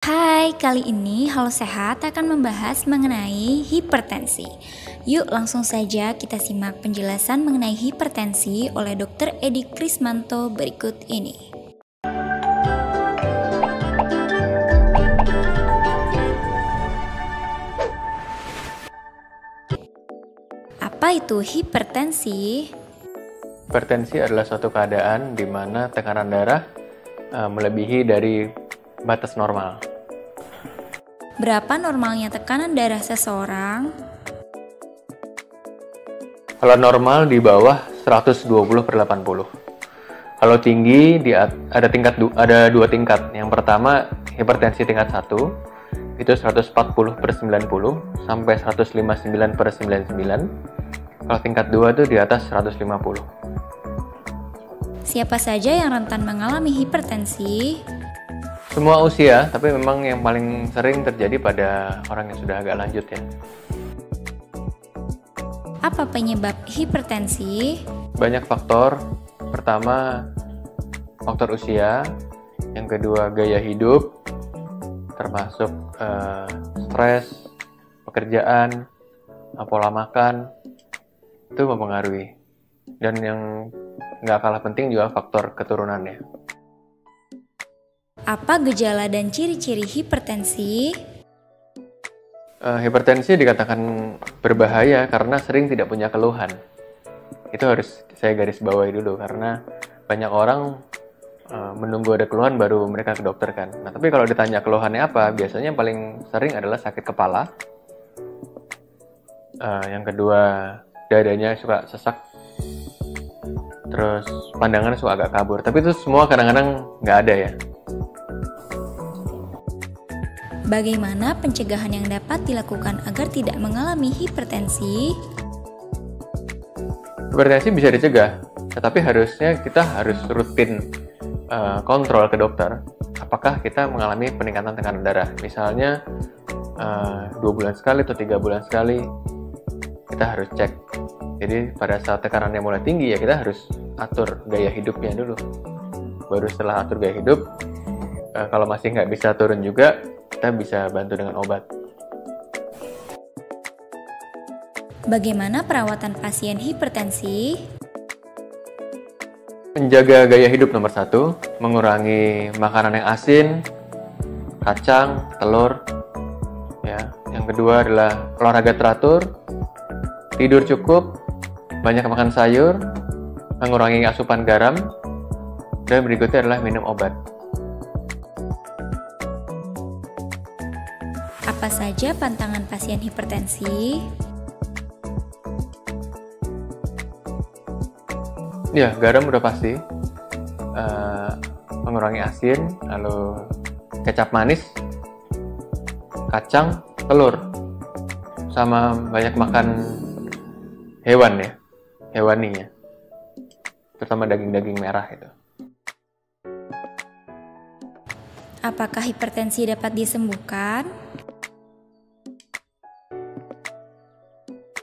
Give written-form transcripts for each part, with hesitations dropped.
Hai, kali ini Halo Sehat akan membahas mengenai hipertensi. Yuk langsung saja kita simak penjelasan mengenai hipertensi oleh Dr. Edi Krismanto berikut ini. Apa itu hipertensi? Hipertensi adalah suatu keadaan di mana tekanan darah melebihi dari batas normal. Berapa normalnya tekanan darah seseorang? Kalau normal di bawah 120/80. Kalau tinggi ada dua tingkat. Yang pertama hipertensi tingkat 1 itu 140/90 sampai 159/99. Kalau tingkat 2 itu di atas 150. Siapa saja yang rentan mengalami hipertensi? Semua usia, tapi memang yang paling sering terjadi pada orang yang sudah agak lanjut ya. Apa penyebab hipertensi? Banyak faktor. Pertama, faktor usia. Yang kedua, gaya hidup, termasuk stres, pekerjaan, pola makan, itu mempengaruhi. Dan yang nggak kalah penting juga faktor keturunannya. Apa gejala dan ciri-ciri hipertensi? Hipertensi dikatakan berbahaya karena sering tidak punya keluhan. Itu harus saya garis bawahi dulu karena banyak orang menunggu ada keluhan baru mereka ke dokter kan. Nah, tapi kalau ditanya keluhannya apa, biasanya paling sering adalah sakit kepala. Yang kedua, dadanya suka sesak. Terus pandangan suka agak kabur. Tapi itu semua kadang-kadang nggak ada ya. Bagaimana pencegahan yang dapat dilakukan agar tidak mengalami hipertensi? Hipertensi bisa dicegah, tetapi harusnya kita harus rutin kontrol ke dokter. Apakah kita mengalami peningkatan tekanan darah? Misalnya 2 bulan sekali atau 3 bulan sekali, kita harus cek. Jadi pada saat tekanannya mulai tinggi ya kita harus atur gaya hidupnya dulu. Baru setelah atur gaya hidup, kalau masih nggak bisa turun juga, kita bisa bantu dengan obat. Bagaimana perawatan pasien hipertensi? Menjaga gaya hidup nomor 1, mengurangi makanan yang asin, kacang, telur. Ya. Yang kedua adalah olahraga teratur, tidur cukup, banyak makan sayur, mengurangi asupan garam, dan berikutnya adalah minum obat. Apa saja pantangan pasien hipertensi? Ya, garam udah pasti. Mengurangi asin, lalu kecap manis, kacang, telur, sama banyak makan hewan ya, hewani ya, terutama daging-daging merah itu. Apakah hipertensi dapat disembuhkan?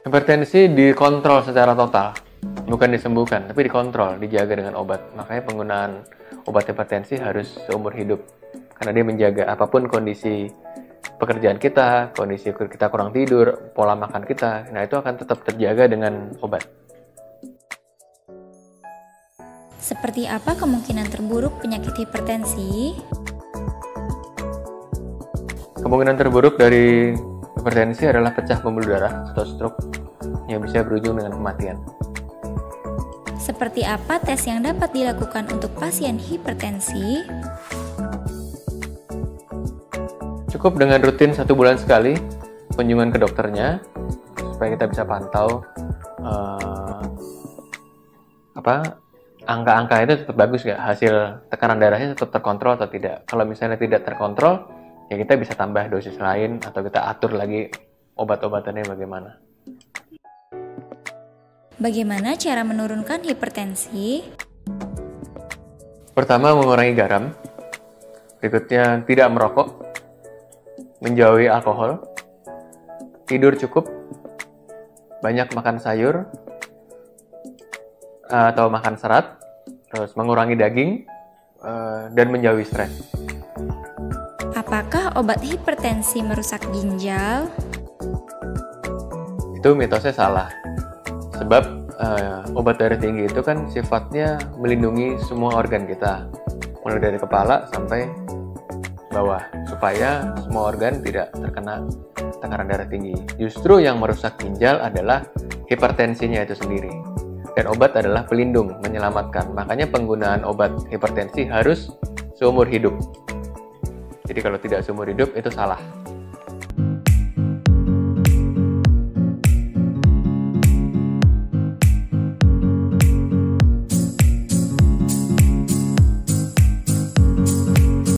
Hipertensi dikontrol secara total, bukan disembuhkan, tapi dikontrol, dijaga dengan obat. Makanya penggunaan obat hipertensi harus seumur hidup, karena dia menjaga apapun kondisi pekerjaan kita, kondisi kita kurang tidur, pola makan kita, nah itu akan tetap terjaga dengan obat. Seperti apa kemungkinan terburuk penyakit hipertensi? Kemungkinan terburuk dari hipertensi adalah pecah pembuluh darah atau stroke yang bisa berujung dengan kematian. Seperti apa tes yang dapat dilakukan untuk pasien hipertensi? Cukup dengan rutin 1 bulan sekali kunjungan ke dokternya supaya kita bisa pantau angka-angka itu tetap bagus nggak, hasil tekanan darahnya tetap terkontrol atau tidak. Kalau misalnya tidak terkontrol, ya kita bisa tambah dosis lain atau kita atur lagi obat-obatannya bagaimana. Bagaimana cara menurunkan hipertensi? Pertama, mengurangi garam. Berikutnya, tidak merokok, menjauhi alkohol, tidur cukup, banyak makan sayur atau makan serat, terus mengurangi daging, dan menjauhi stres. Apakah obat hipertensi merusak ginjal? Itu mitosnya salah. Sebab obat darah tinggi itu kan sifatnya melindungi semua organ kita, mulai dari kepala sampai bawah, supaya semua organ tidak terkena tekanan darah tinggi. Justru yang merusak ginjal adalah hipertensinya itu sendiri. Dan obat adalah pelindung, menyelamatkan. Makanya penggunaan obat hipertensi harus seumur hidup. Jadi kalau tidak seumur hidup itu salah.